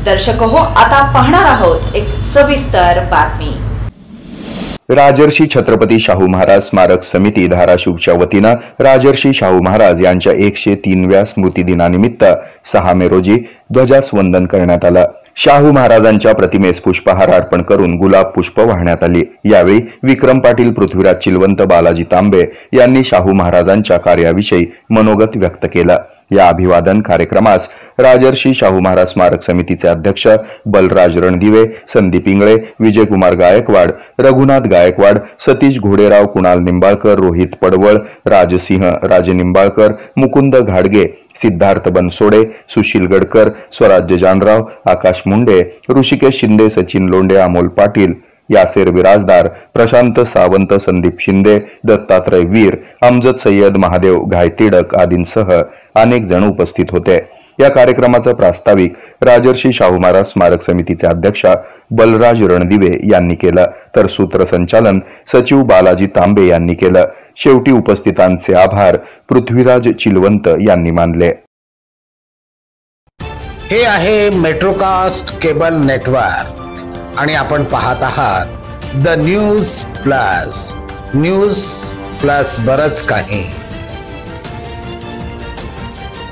दर्शक हो, आता पाहणार आहोत एक सविस्तर बातमी। राजर्षी छत्रपती शाहू महाराज स्मारक समिती धाराशिवच्या वतीनं राजर्षी शाहू महाराज यांच्या 103व्या स्मृतिदिनानिमित्त 6 मे रोजी ध्वजासवंदन करण्यात आलं। शाहू महाराजांच्या प्रतिमेस पुष्पहार अर्पण करून गुलाब पुष्प वाहण्यात आली। यावेळी विक्रम पाटील, पृथ्वीराज चिलवंत, बालाजी तांबे यांनी शाहू महाराजांच्या कार्याविषयी मनोगत व्यक्त केलं। या अभिवादन कार्यक्रमास राजर्षी शाहू महाराज स्मारक समितीचे अध्यक्ष बलराज रणदिवे, संदीप इंगळे, विजयकुमार गायकवाड, रघुनाथ गायकवाड, सतीश घोडेराव, कुणाल निंबाळकर, रोहित पडवळ, राजसिंह राजे निंबाळकर, मुकुंद घाडगे, सिद्धार्थ बनसोडे, सुशील गडकर, स्वराज्य जानराव, आकाश मुंडे, ऋषिकेश शिंदे, सचिन लोंढे, अमोल पाटील, यासेर बिराजदार, प्रशांत सावंत, संदीप शिंदे, दत्तात्रय वीर, अमजद सय्यद, महादेव घायतिडक आदींसह अनेक जण उपस्थित होते। या कार्यक्रमाचं प्रास्ताविक राजर्षी शाहू महाराज स्मारक समितीचे अध्यक्ष बलराज रणदिवे यांनी केलं, तर सूत्रसंचालन सचिव बालाजी तांबे यांनी केलं। शेवटी उपस्थितांचे आभार पृथ्वीराज चिलवंत यांनी मानले। हे आहे मेट्रोकास्ट केबल नेटवर्क आणि आपण पाहत आहात द न्यूज प्लस बरच काही।